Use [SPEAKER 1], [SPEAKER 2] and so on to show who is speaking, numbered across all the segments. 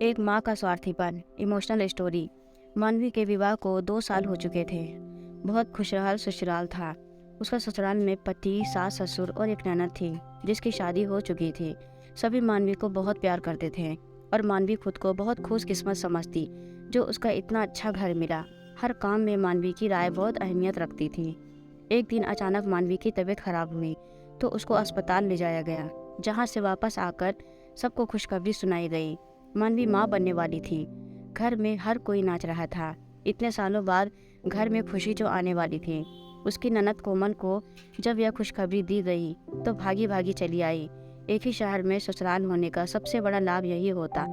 [SPEAKER 1] एक माँ का स्वार्थीपन इमोशनल स्टोरी। मानवी के विवाह को 2 साल हो चुके थे। बहुत खुशहाल ससुराल था। उसका ससुराल में पति, सास, ससुर और एक ननद थी जिसकी शादी हो चुकी थी। सभी मानवी को बहुत प्यार करते थे और मानवी खुद को बहुत खुशकिस्मत समझती जो उसका इतना अच्छा घर मिला। हर काम में मानवी की राय बहुत अहमियत रखती थी। एक दिन अचानक मानवी की तबीयत खराब हुई तो उसको अस्पताल ले जाया गया, जहाँ से वापस आकर सबको खुशखबरी सुनाई गई। मानवी माँ बनने वाली थी। घर में हर कोई नाच रहा था। इतने सालों बाद घर में खुशी जो आने वाली थी। उसकी ननद कोमल को जब यह खुशखबरी दी गई तो भागी भागी चली आई। एक ही शहर में ससुराल होने का सबसे बड़ा लाभ यही होता।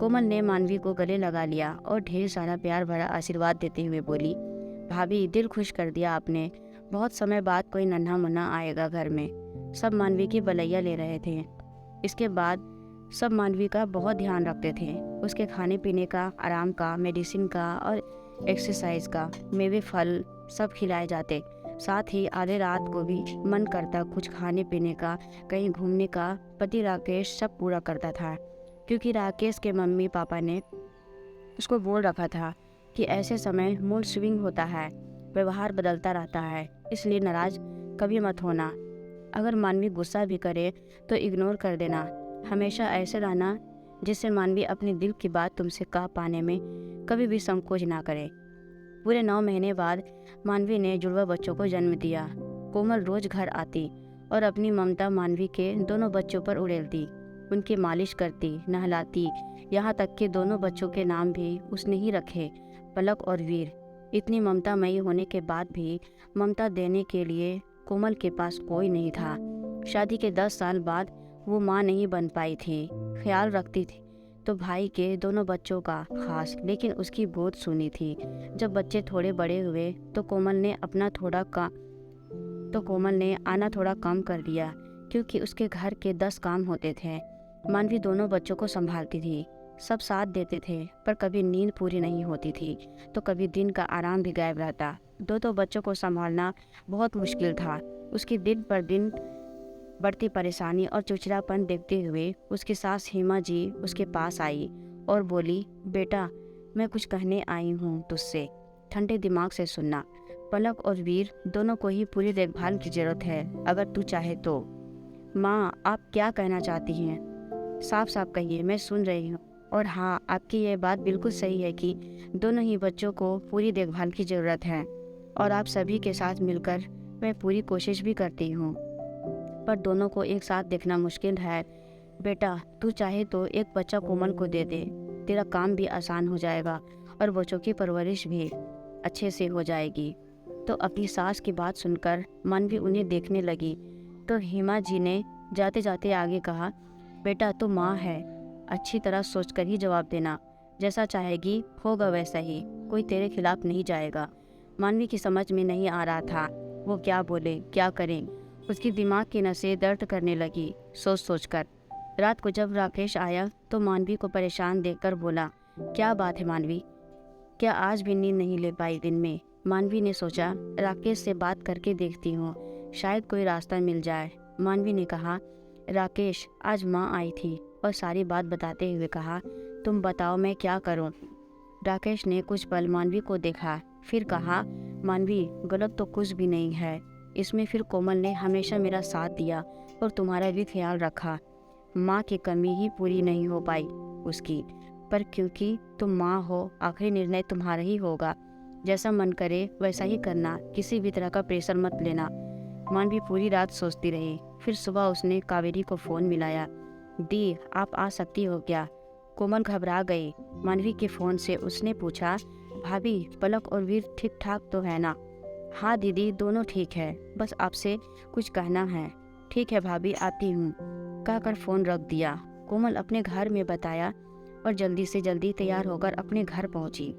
[SPEAKER 1] कोमल ने मानवी को गले लगा लिया और ढेर सारा प्यार भरा आशीर्वाद देते हुए बोली, भाभी दिल खुश कर दिया आपने। बहुत समय बाद कोई नन्हा मुन्ना आएगा घर में। सब मानवी की भलैया ले रहे थे। इसके बाद सब मानवी का बहुत ध्यान रखते थे। उसके खाने पीने का, आराम का, मेडिसिन का और एक्सरसाइज का, मेवे फल सब खिलाए जाते। साथ ही आधे रात को भी मन करता कुछ खाने पीने का, कहीं घूमने का, पति राकेश सब पूरा करता था। क्योंकि राकेश के मम्मी पापा ने उसको बोल रखा था कि ऐसे समय मूड स्विंग होता है, व्यवहार बदलता रहता है, इसलिए नाराज कभी मत होना। अगर मानवी गुस्सा भी करे तो इग्नोर कर देना। हमेशा ऐसे रहना जिससे मानवी अपने दिल की बात तुमसे कह पाने में कभी भी संकोच ना करे। पूरे 9 महीने बाद मानवी ने जुड़वा बच्चों को जन्म दिया। कोमल रोज घर आती और अपनी ममता मानवी के दोनों बच्चों पर उड़ेलती। उनकी मालिश करती, नहलाती, यहाँ तक कि दोनों बच्चों के नाम भी उसने ही रखे, पलक और वीर। इतनी ममतामयी होने के बाद भी ममता देने के लिए कोमल के पास कोई नहीं था। शादी के 10 साल बाद वो माँ नहीं बन पाई थी। ख्याल रखती थी तो भाई के दोनों बच्चों का खास, लेकिन उसकी बहुत सुनी थी। जब बच्चे थोड़े बड़े हुए तो कोमल ने आना थोड़ा कम कर दिया क्योंकि उसके घर के 10 काम होते थे। मानवी दोनों बच्चों को संभालती थी। सब साथ देते थे पर कभी नींद पूरी नहीं होती थी तो कभी दिन का आराम भी गायब रहता। दो बच्चों को संभालना बहुत मुश्किल था। उसकी दिन पर दिन बढ़ती परेशानी और चिड़चिड़ापन देखते हुए उसकी सास हेमा जी उसके पास आई और बोली, बेटा मैं कुछ कहने आई हूँ तुझसे, ठंडे दिमाग से सुनना। पलक और वीर दोनों को ही पूरी देखभाल की जरूरत है अगर तू चाहे तो। माँ आप क्या कहना चाहती हैं? साफ साफ कहिए, मैं सुन रही हूँ। और हाँ, आपकी ये बात बिल्कुल सही है कि दोनों ही बच्चों को पूरी देखभाल की ज़रूरत है और आप सभी के साथ मिलकर मैं पूरी कोशिश भी करती हूँ, पर दोनों को एक साथ देखना मुश्किल है। बेटा तू चाहे तो एक बच्चा कोमल को दे दे, तेरा काम भी आसान हो जाएगा और बच्चों की परवरिश भी अच्छे से हो जाएगी। तो अपनी सास की बात सुनकर मानवी उन्हें देखने लगी तो हेमा जी ने जाते जाते आगे कहा, बेटा तू माँ है, अच्छी तरह सोचकर ही जवाब देना। जैसा चाहेगी होगा वैसा ही, कोई तेरे खिलाफ नहीं जाएगा। मानवी की समझ में नहीं आ रहा था वो क्या बोले, क्या करें। उसकी दिमाग की नसें दर्द करने लगी सोच सोचकर। रात को जब राकेश आया तो मानवी को परेशान देखकर बोला, क्या बात है मानवी, क्या आज भी नींद नहीं ले पाई दिन में? मानवी ने सोचा राकेश से बात करके देखती हूँ, शायद कोई रास्ता मिल जाए। मानवी ने कहा, राकेश आज माँ आई थी और सारी बात बताते हुए कहा, तुम बताओ मैं क्या करूँ? राकेश ने कुछ पल मानवी को देखा, फिर कहा, मानवी गलत तो कुछ भी नहीं है इसमें। फिर कोमल ने हमेशा मेरा साथ दिया और तुम्हारा भी ख्याल रखा। माँ की कमी ही पूरी नहीं हो पाई उसकी, पर क्योंकि तुम माँ हो आखिरी निर्णय तुम्हारा ही होगा। जैसा मन करे वैसा ही करना, किसी भी तरह का प्रेशर मत लेना। मानवी पूरी रात सोचती रही। फिर सुबह उसने कावेरी को फ़ोन मिलाया, दी आप आ सकती हो क्या? कोमल घबरा गई। मानवी के फ़ोन से उसने पूछा, भाभी पलक और वीर ठीक ठाक तो है ना? हाँ दीदी दोनों ठीक है, बस आपसे कुछ कहना है। ठीक है भाभी आती हूँ, कहकर फ़ोन रख दिया। कोमल अपने घर में बताया और जल्दी से जल्दी तैयार होकर अपने घर पहुँची।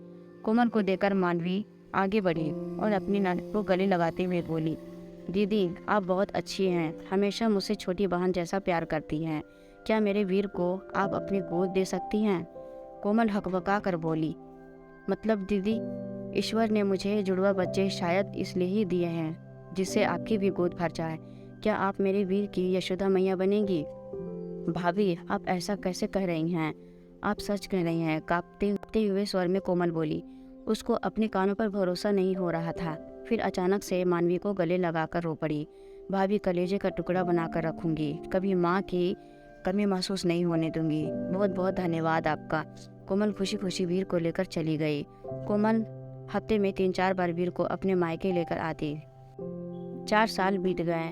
[SPEAKER 1] कोमल को देखकर मानवी आगे बढ़ी और अपनी ननद को गले लगाते हुए बोली, दीदी आप बहुत अच्छी हैं, हमेशा मुझसे छोटी बहन जैसा प्यार करती हैं। क्या मेरे वीर को आप अपनी गोद दे सकती हैं? कोमल हकबका कर बोली, मतलब दीदी ईश्वर ने मुझे जुड़वा बच्चे शायद इसलिए ही दिए हैं जिससे आपकी भी गोद भर जाए। क्या आप मेरे वीर की यशोदा मैया बनेंगी? भाभी आप ऐसा कैसे कह रही हैं? आप सच कह रही हैं, कांपते कांपते हुए स्वर में कोमल बोली। उसको अपने कानों पर भरोसा नहीं हो रहा था। फिर अचानक से मानवी को गले लगाकर रो पड़ी। भाभी, कलेजे का टुकड़ा बनाकर रखूंगी, कभी माँ की कमी महसूस नहीं होने दूंगी। बहुत बहुत धन्यवाद आपका। कोमल खुशी खुशी वीर को लेकर चली गई। कोमल हफ्ते में 3-4 बार वीर को अपने मायके लेकर आती। 4 साल बीत गए।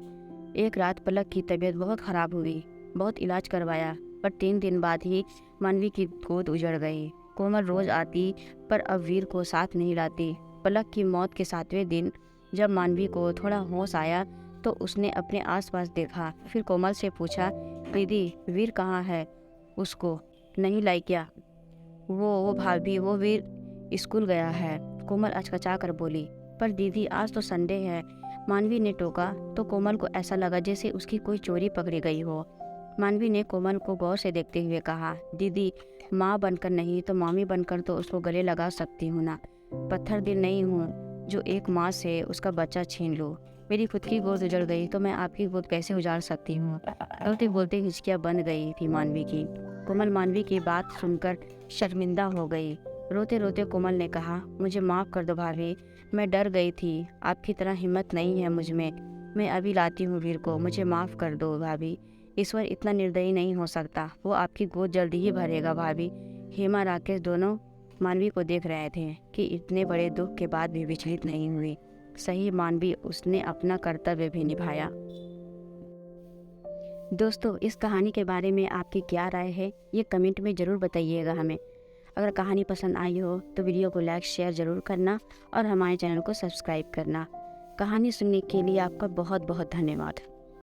[SPEAKER 1] एक रात पलक की तबीयत बहुत खराब हुई। बहुत इलाज करवाया, पर 3 दिन बाद ही मानवी की गोद उजड़ गई। कोमल रोज आती, पर अब वीर को साथ नहीं लाती। पलक की मौत के 7वें दिन जब मानवी को थोड़ा होश आया तो उसने अपने आसपास देखा। फिर कोमल से पूछा, दीदी, वीर कहाँ है? उसको नहीं लाई क्या? वो भाभी, वो वीर स्कूल गया है। कोमल अचकचा कर बोली। पर दीदी, आज तो संडे है। मानवी ने टोका तो कोमल को ऐसा लगा जैसे उसकी कोई चोरी पकड़ी गई हो। मानवी ने कोमल को गौर से देखते हुए कहा, दीदी, माँ बनकर नहीं तो मामी बनकर तो उसको गले लगा सकती हूँ ना। पत्थर दिल नहीं हूँ जो एक माँ से उसका बच्चा छीन लूँ। मेरी खुद की गोद उजड़ गई तो मैं आपकी गोद कैसे उजाड़ सकती हूँ? बोलते बोलते हिचकियाँ बन गई थी मानवी की। कोमल मानवी की बात सुनकर शर्मिंदा हो गई। रोते रोते कोमल ने कहा, मुझे माफ़ कर दो भाभी, मैं डर गई थी। आपकी तरह हिम्मत नहीं है मुझ में। मैं अभी लाती हूँ वीर को, मुझे माफ़ कर दो भाभी। ईश्वर इतना निर्दयी नहीं हो सकता, वो आपकी गोद जल्दी ही भरेगा भाभी। हेमा राकेश दोनों मानवी को देख रहे थे कि इतने बड़े दुख के बाद भी विचलित नहीं हुई। सही मानवी, उसने अपना कर्तव्य भी निभाया। दोस्तों, इस कहानी के बारे में आपकी क्या राय है, ये कमेंट में ज़रूर बताइएगा हमें। अगर कहानी पसंद आई हो तो वीडियो को लाइक शेयर ज़रूर करना और हमारे चैनल को सब्सक्राइब करना। कहानी सुनने के लिए आपका बहुत बहुत धन्यवाद।